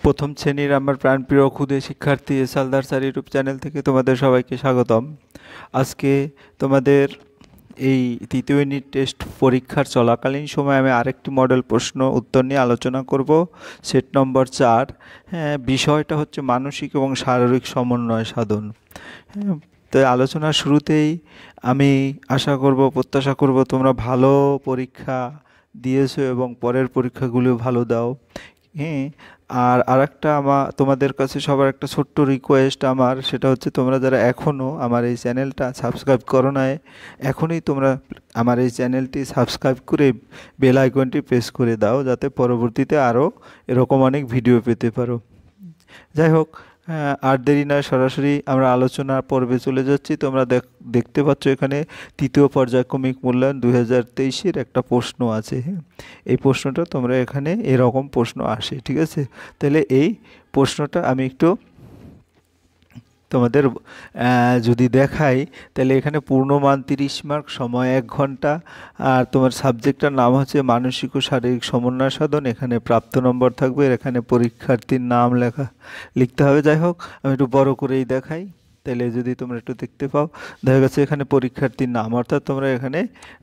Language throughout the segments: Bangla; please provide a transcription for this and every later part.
প্রথম শ্রেণীর আমার প্রাণপ্রিয় ক্ষুদে শিক্ষার্থী সালদার স্যার ইউটিউব চ্যানেল থেকে তোমাদের সবাইকে স্বাগতম। আজকে তোমাদের এই তৃতীয় ইউনিট টেস্ট পরীক্ষার চলাকালীন সময় আমি আরেকটি মডেল প্রশ্ন উত্তর নিয়ে আলোচনা করব। Set number 4। হ্যাঁ, বিষয়টা হচ্ছে মানসিক এবং শারীরিক সমন্বয় সাধন। হ্যাঁ, তো আলোচনার শুরুতেই আমি প্রত্যাশা করব তোমরা ভালো পরীক্ষা দিয়েছো এবং পরের পরীক্ষাগুলিও ভালো দাও। হ্যাঁ, আর আরেকটা তোমাদের কাছে সবার একটা ছোট্ট রিকোয়েস্ট আমার, সেটা হচ্ছে তোমরা যারা এখনও আমার এই চ্যানেলটা সাবস্ক্রাইব করো নাই, এখনই তোমরা আমার এই চ্যানেলটি সাবস্ক্রাইব করে বেল আইকনটি প্রেস করে দাও, যাতে পরবর্তীতে আরও এরকম অনেক ভিডিও পেতে পারো। যাই হোক, আর দেরি নয়, সরাসরি আমরা আলোচনার পর্বে চলে যাচ্ছি। তোমরা দেখতে পাচ্ছ এখানে তৃতীয় পর্যায়ক্রমিক মূল্যায়ন 2023-এর একটা প্রশ্ন আছে। হ্যাঁ, এই প্রশ্নটা তোমরা এখানে এরকম প্রশ্ন আসে, ঠিক আছে? তাহলে এই প্রশ্নটা আমি একটু তোমাদের যদি দেখাই, তাহলে এখানে পূর্ণমান 30 মার্ক, সময় 1 ঘন্টা, আর তোমার সাবজেক্টটার নাম হচ্ছে মানসিক ও শারীরিক সমন্বয় সাধন। এখানে প্রাপ্ত নম্বর থাকবে, এখানে পরীক্ষার্থীর নাম লিখতে হবে। যাই হোক, আমি একটু বড় করেই দেখাই, তাহলে যদি তোমরা একটু দেখতে পাও। দেখা গেছে এখানে পরীক্ষার্থীর নাম, অর্থাৎ তোমরা এখানে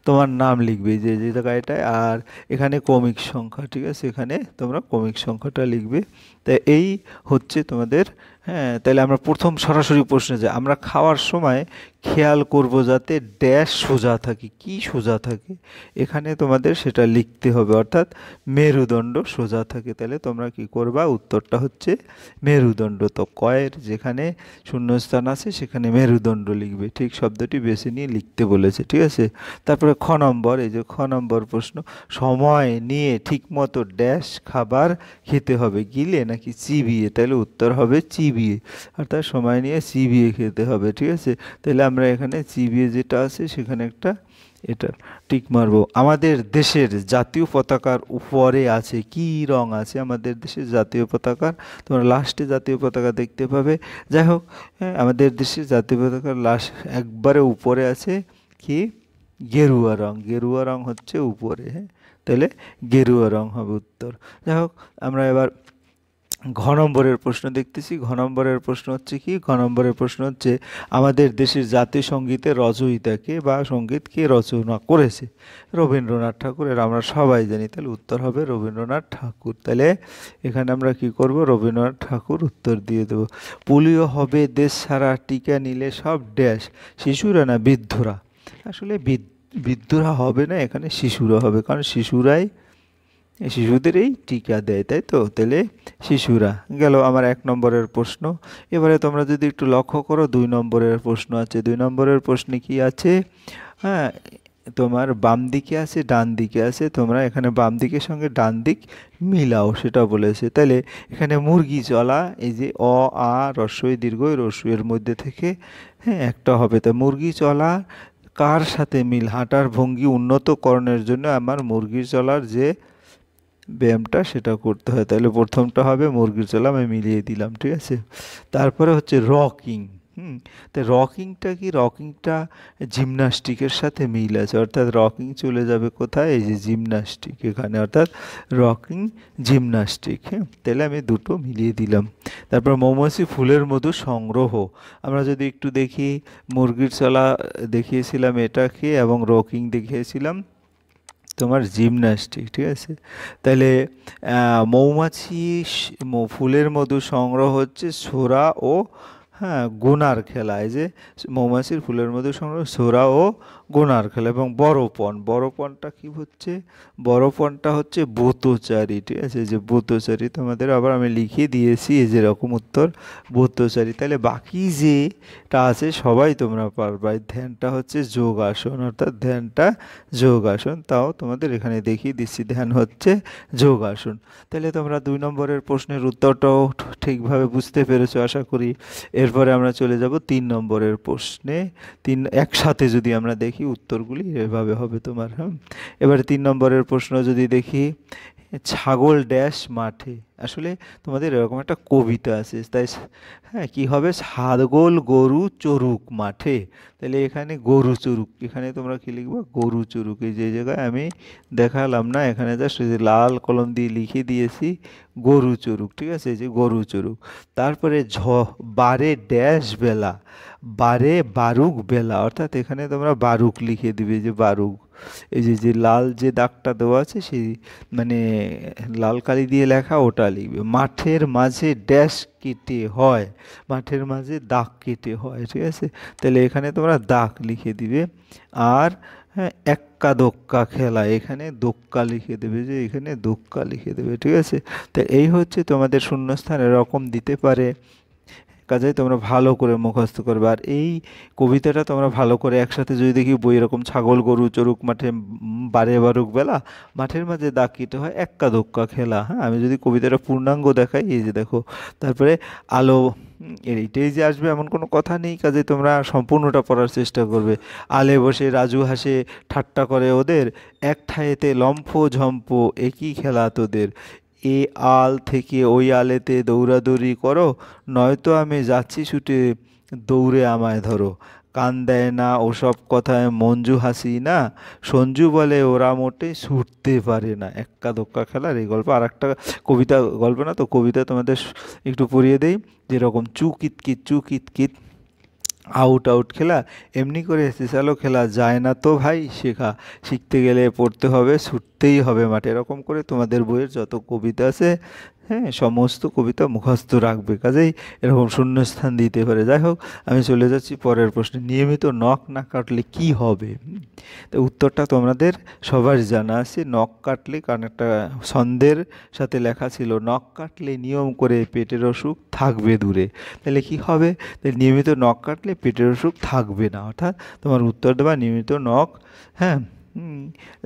তোমার নাম লিখবে যে যে জায়গাটায়, আর এখানে ক্রমিক সংখ্যা, ঠিক আছে? এখানে তোমরা ক্রমিক সংখ্যাটা লিখবে। তাই এই হচ্ছে তোমাদের। হ্যাঁ, তাহলে আমরা প্রথম সরাসরি প্রশ্নে যাই। আমরা খাওয়ার সময় খেয়াল করব যাতে ড্যাশ সোজা থাকে। কি সোজা থাকে এখানে তোমাদের সেটা লিখতে হবে, অর্থাৎ মেরুদণ্ড সোজা থাকে। তাহলে তোমরা কি করবা, উত্তরটা হচ্ছে মেরুদণ্ড। তো কয়ের যেখানে শূন্যস্থান আছে সেখানে মেরুদণ্ড লিখবে, ঠিক শব্দটি বেছে নিয়ে লিখতে বলেছে, ঠিক আছে? তারপরে খ নম্বর, এই যে খ নম্বর প্রশ্ন, সময় নিয়ে ঠিকমতো ড্যাশ খাবার খেতে হবে, গিলে নাকি চিবিয়ে? তাহলে উত্তর হবে চিবিয়ে, অর্থাৎ সময় নিয়ে চিবিয়ে খেতে হবে, ঠিক আছে? তাহলে আমরা এখানে চিবিয়ে যেটা আছে সেখানে একটা এটা টিক মারবো। আমাদের দেশের জাতীয় পতাকার উপরে আছে কি রং আছে? আমাদের দেশের জাতীয় পতাকার তোমরা লাস্টে জাতীয় পতাকা দেখতে পাবে। যাই হোক, হ্যাঁ, আমাদের দেশের জাতীয় পতাকার লাস্ট একবারে উপরে আছে কি? গেরুয়া রং। গেরুয়া রং হচ্ছে উপরে। হ্যাঁ, তাহলে গেরুয়া রং হবে উত্তর। যাই হোক, আমরা এবার ঘ নম্বরের প্রশ্ন দেখতেছি। ঘ নম্বরের প্রশ্ন হচ্ছে কি? ঘ নম্বরের প্রশ্ন হচ্ছে আমাদের দেশের জাতীয় সঙ্গীতের রচয়িতাকে বা সঙ্গীতকে রচনা করেছে? রবীন্দ্রনাথ ঠাকুর, আমরা সবাই জানি। তাহলে উত্তর হবে রবীন্দ্রনাথ ঠাকুর। তাহলে এখানে আমরা কি করব, রবীন্দ্রনাথ ঠাকুর উত্তর দিয়ে দেব। পোলিও হবে দেশ সারা, টিকা নিলে সব ড্যাশ, শিশুরা না বৃদ্ধরা? আসলে বৃদ্ধরা হবে না, এখানে শিশুরা হবে, কারণ শিশুদেরই টিকা দেয়, তাই তো? তাহলে শিশুরা গেল আমার 1 নম্বরের প্রশ্ন। এবারে তোমরা যদি একটু লক্ষ্য করো, 2 নম্বরের প্রশ্ন আছে। 2 নম্বরের প্রশ্নে কি আছে? হ্যাঁ, তোমার বাম দিকে আছে, ডান দিকে আছে। তোমরা এখানে বাম দিকের সঙ্গে ডান দিক মিলাও, সেটা বলেছে। তাহলে এখানে মুরগি চলা, এই যে অ আ রস্বই দীর্ঘই রস্যের মধ্যে থেকে, হ্যাঁ, একটা হবে। তা মুরগি চলা কার সাথে মিল? হাঁটার ভঙ্গি উন্নতকরণের জন্য আমার মুরগি চলার যে ব্যায়ামটা সেটা করতে হয়। তাহলে প্রথমটা হবে মুরগির চলা, আমি মিলিয়ে দিলাম, ঠিক আছে? তারপরে হচ্ছে রকিং। তো রকিংটা কি? রকিংটা জিমন্যাস্টিকের সাথে মিল আছে, অর্থাৎ রকিং চলে যাবে কোথায়? এই যে জিমন্যাস্টিক এখানে, অর্থাৎ রকিং জিমন্যাস্টিক। হ্যাঁ, তাহলে আমি দুটো মিলিয়ে দিলাম। তারপর মৌমাছি ফুলের মধু সংগ্রহ, আমরা যদি একটু দেখি, মুরগির চলা দেখিয়েছিলাম এটাকে, এবং রকিং দেখিয়েছিলাম তোমার জিমন্যাস্টিক, ঠিক আছে? তাহলে মৌমাছি ফুলের মধু সংগ্রহ হচ্ছে ছোরা ও, হ্যাঁ, গোনার খেলা। এই যে মৌমাছির ফুলের মধু সংগ্রহ, ছোরা ও গোনার খেলা। এবং বড়পণটা কি হচ্ছে? বড়পণটা হচ্ছে ব্রতচারী, ঠিক আছে? যে ব্রতচারী তোমাদের আবার আমি লিখে দিয়েছি, এই যেরকম উত্তর ব্রতচারী। তাহলে বাকি যেটা আছে সবাই তোমরা পারবা। ধ্যানটা হচ্ছে যোগাসন, অর্থাৎ ধ্যানটা যোগাসন। তাও তোমাদের এখানে দেখিয়ে দিচ্ছি, ধ্যান হচ্ছে যোগাসন। তাহলে তোমরা 2 নম্বরের প্রশ্নের উত্তরটাও ঠিকভাবে বুঝতে পেরেছো আশা করি। এরপরে আমরা চলে যাব 3 নম্বরের প্রশ্নে। একসাথে যদি আমরা দেখি উত্তরগুলি এভাবে হবে তোমার। হ্যাঁ, এবারে 3 নম্বরের প্রশ্ন যদি দেখি, ছাগল ড্যাশ মাঠে। আসলে তোমাদের এরকম একটা কবিতা আছে, তাই হ্যাঁ কি হবে, ছাগল গরু চরুক মাঠে। তাহলে এখানে গরু চরুক, এখানে তোমরা কি লিখবা, গরু চরুক। এই যে জায়গায় আমি দেখালাম না, এখানে জাস্ট এই যে লাল কলম দিয়ে লিখে দিয়েছি গরু চরুক, ঠিক আছে, এই যে গরু চরুক। তারপরে বারে ড্যাশ বেলা, বারে বারুক বেলা, অর্থাৎ এখানে তোমরা বারুক লিখে দিবে, যে বারুক। এই যে যে লাল যে দাগটা দেওয়া আছে সেই মানে লাল কালি দিয়ে লেখা, ওটা লিখবে। মাঠের মাঝে ড্যাশ কেটে হয়, মাঠের মাঝে দাগ কেটে হয়, ঠিক আছে। তাহলে এখানে তোমরা দাগ লিখে দিবে। আর হ্যাঁ, এক্কা দোক্কা খেলা, এখানে দোক্কা লিখে দেবে, যে এখানে দোক্কা লিখে দেবে, ঠিক আছে। তো এই হচ্ছে তোমাদের শূন্যস্থান এরকম দিতে পারে, কাজেই তোমরা ভালো করে মুখস্থ করবে। আর এই কবিতাটা তোমরা ভালো করে একসাথে যদি দেখি বই, এরকম ছাগল গরু চরুক মাঠে, বারে বারুক বেলা, মাঠের মাঝে দাগ কেটে হয় এক্কা দোক্কা খেলা। হ্যাঁ, আমি যদি কবিতাটা পূর্ণাঙ্গ দেখাই, এই যে দেখো, তারপরে আলো, এইটাই যে আসবে এমন কোনো কথা নেই, কাজে তোমরা সম্পূর্ণটা পড়ার চেষ্টা করবে। আলে বসে রাজু হাসে, ঠাট্টা করে ওদের, এক ঠায়েতে লম্ফ ঝম্প, একই খেলা তোদের। এ আল থেকে ওই আলেতে দৌড়াদৌড়ি করো, নয়তো আমি যাচ্ছি ছুটে, দৌড়ে আমায় ধরো। কান দেয় না ওসব কথায় মঞ্জু হাসি না, সঞ্জু বলে ওরা মোটে ছুটতে পারে না। এক্কা দোক্কা খেলার এই গল্প। আর একটা কবিতা, গল্প না তো কবিতা, তোমাদের একটু পড়িয়ে দেই। যেরকম চু কিতকিত চু কিতকিত, আউট আউট খেলা, এমনি করে চেঁচালো খেলা যায় না তো ভাই শেখা, শিখতে গেলে পড়তে হবে, ছুটতেই হবে মাঠে। এরকম করে তোমাদের বইয়ের যত কবিতা আছে, হ্যাঁ, সমস্ত কবিতা মুখস্থ রাখবে, কাজেই এরকম শূন্যস্থান দিতে পারে। যাই হোক, আমি চলে যাচ্ছি পরের প্রশ্নে। নিয়মিত নখ না কাটলে কি হবে? তো উত্তরটা তোমাদের সবার জানা আছে, নখ কাটলে, কারণ একটা ছন্দের সাথে লেখা ছিল, নখ কাটলে নিয়ম করে পেটের অসুখ থাকবে দূরে। তাহলে কি হবে? তাহলে নিয়মিত নখ কাটলে পেটের অসুখ থাকবে না, অর্থাৎ তোমার উত্তর দেবা নিয়মিত নখ। হ্যাঁ,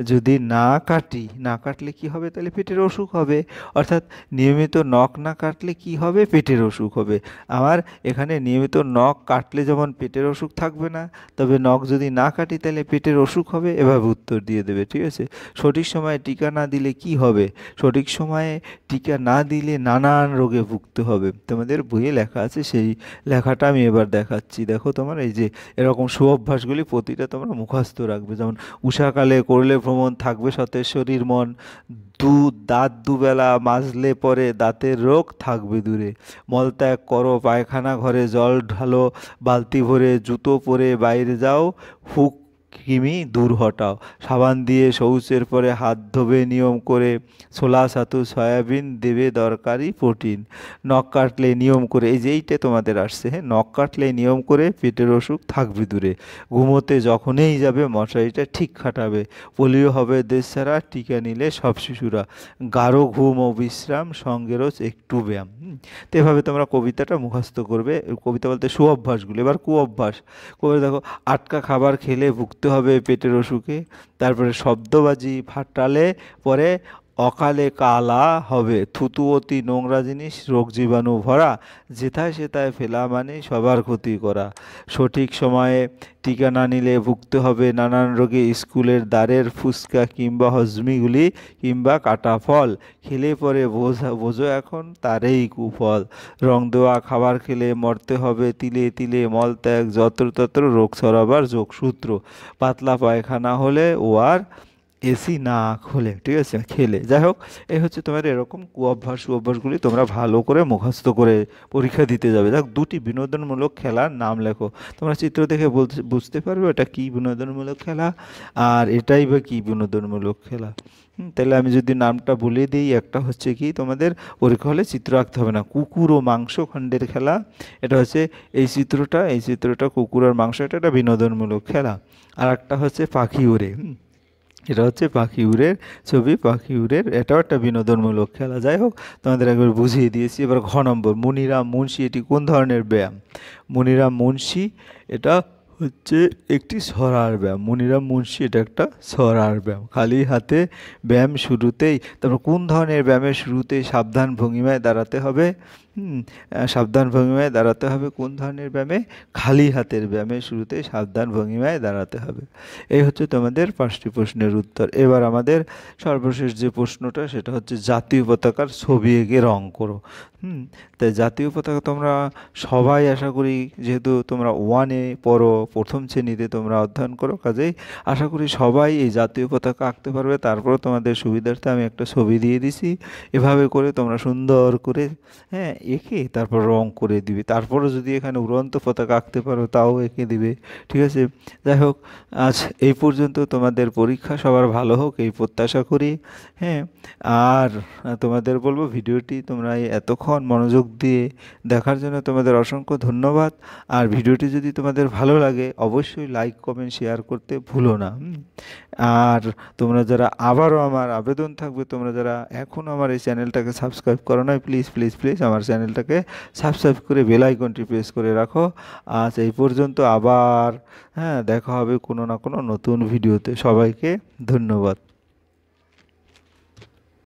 যদি না কাটি, না কাটলে কি হবে, তাহলে পেটের অসুখ হবে। অর্থাৎ নিয়মিত নখ না কাটলে কি হবে, পেটের অসুখ হবে। আমার এখানে নিয়মিত নখ কাটলে যেমন পেটের অসুখ থাকবে না, তবে নখ যদি না কাটি তাহলে পেটের অসুখ হবে, এভাবে উত্তর দিয়ে দেবে, ঠিক আছে। সঠিক সময়ে টিকা না দিলে কি হবে? সঠিক সময়ে টিকা না দিলে নানান রোগে ভুগতে হবে। তোমাদের বইয়ে লেখা আছে, সেই লেখাটা আমি এবার দেখাচ্ছি। দেখো, তোমার এই যে এরকম সুঅভ্যাসগুলি প্রতিটা তোমরা মুখস্থ রাখবে। যেমন উষাকালে করলে ভ্রমণ, থাকবে সতেজ শরীর মন। দাঁত দুবেলা মাজলে পরে দাঁতের রোগ থাকবে দূরে। মলত্যাগ করো, পায়খানা ঘরে জল ঢালো, বালতি ভরে জুতো পরে বাইরে যাও, হুক কৃমি দূর হটাও। সাবান দিয়ে শৌচের পরে হাত ধোবে নিয়ম করে, ছোলা ছাতু সয়াবিন দেবে দরকারি প্রোটিন। নখ কাটলে নিয়ম করে, এই যে এইটা তোমাদের আসছে, হ্যাঁ, নখ কাটলে নিয়ম করে পেটের অসুখ থাকবে দূরে। ঘুমোতে যখনই যাবে মশারিটা ঠিক খাটাবে। পোলিও হবে দেশ ছাড়া, টিকা নিলে সব শিশুরা। গাঢ় ঘুম ও বিশ্রাম, সঙ্গে রোজ একটু ব্যায়াম। তো এভাবে তোমরা কবিতাটা মুখস্থ করবে। কবিতা বলতে সুঅভ্যাসগুলো। এবার কুঅভ্যাস। কবিতা দেখো, আটকা খাবার খেলে ভুগতে হবে পেটের অসুখে। তারপরে শব্দবাজি ফাটালে পরে অকালে কালা হবে। থুতু অতি নোংরা জিনিস, রোগ জীবাণু ভরা, যেথায় সেথায় ফেলা মানে সবার ক্ষতি করা। সঠিক সময়ে টিকা না নিলে ভুগতে হবে নানান রোগে, স্কুলের দ্বারের ফুসকা কিংবা হজমিগুলি কিংবা কাটা ফল, খেলে পরে বোঝো এখন তারই কুফল। রং দেওয়া খাবার খেলে মরতে হবে তিলে তিলে, মলত্যাগ যত্রতত্র রোগ ছড়াবার যোগসূত্র। পাতলা পায়খানা হলে ও আর এসি না খোলে, ঠিক আছে, খেলে। যাই হোক, এই হচ্ছে তোমার এরকম কুঅভ্যাস সুঅভ্যাসগুলি তোমরা ভালো করে মুখস্থ করে পরীক্ষা দিতে যাবে। দেখ, দুটি বিনোদনমূলক খেলার নাম লেখো। তোমরা চিত্র দেখে বুঝতে পারবে এটা কি বিনোদনমূলক খেলা, আর এটাই বা কি বিনোদনমূলক খেলা। তাহলে আমি যদি নামটা বলে দিই, একটা হচ্ছে কি, তোমাদের পরীক্ষা হলে চিত্র আঁকতে হবে না, কুকুর ও মাংস খণ্ডের খেলা। এটা হচ্ছে এই চিত্রটা কুকুর আর মাংস, এটা একটা বিনোদনমূলক খেলা। আর একটা হচ্ছে পাখি উড়ে, এটা হচ্ছে পাখি উড়ের ছবি, পাখি উড়ের, এটাও একটা বিনোদনমূলক খেলা। যাই হোক, তোমাদের একবার বুঝিয়ে দিয়েছি। এবার ঘ নম্বর, মুনিরাম মুন্সি, এটি কোন ধরনের ব্যায়াম? মুনিরাম মুন্সি এটা হচ্ছে একটি ছড়ার ব্যায়াম। মনিরাম মুন্সি এটা একটা ছড়ার ব্যায়াম। খালি হাতে ব্যায়াম শুরুতেই, তারপর কোন ধরনের ব্যায়ামের শুরুতেই সাবধান ভঙ্গিমায় দাঁড়াতে হবে? সাবধান ভঙ্গিমায় দাঁড়াতে হবে কোন ধরনের ব্যায়ামে? খালি হাতের ব্যায়ামের শুরুতেই সাবধান ভঙ্গিমায় দাঁড়াতে হবে। এই হচ্ছে তোমাদের 5টি প্রশ্নের উত্তর। এবার আমাদের সর্বশেষ যে প্রশ্নটা সেটা হচ্ছে জাতীয় পতাকার ছবি এঁকে রং করো। তাই জাতীয় পতাকা তোমরা সবাই আশা করি, যেহেতু তোমরা 1-এ পড়ো, প্রথম শ্রেণীতে তোমরা অধ্যয়ন করো, কাজেই আশা করি সবাই এই জাতীয় পতাকা আঁকতে পারবে। তারপরে তোমাদের সুবিধার্থে আমি একটা ছবি দিয়ে দিছি, এভাবে করে তোমরা সুন্দর করে এঁকে তারপর রং করে দিবে। তারপরে যদি এখানে উড়ন্ত পতাকা আঁকতে পারো তাও এঁকে দিবে, ঠিক আছে? যাই হোক, আজ এই পর্যন্ত। তোমাদের পরীক্ষা সবার ভালো হোক এই প্রত্যাশা করি। আর তোমাদের বলবো, ভিডিওটি তোমরা এতক্ষণ মনোযোগ দিয়ে দেখার জন্য তোমাদের অসংখ্য ধন্যবাদ। আর ভিডিওটি যদি তোমাদের ভালো লাগে অবশ্যই লাইক কমেন্ট শেয়ার করতে ভুলো না। আর তোমরা যারা, আবারও আমার আবেদন থাকবে, তোমরা যারা এখনও আমার এই চ্যানেলটাকে সাবস্ক্রাইব করো না, প্লিজ প্লিজ প্লিজ আমার চ্যানেলটাকে সাবস্ক্রাইব করে বেল আইকনটি প্রেস করে রাখো। আজ এই পর্যন্ত। আবার দেখা হবে কোনো না কোনো নতুন ভিডিওতে। সবাইকে ধন্যবাদ।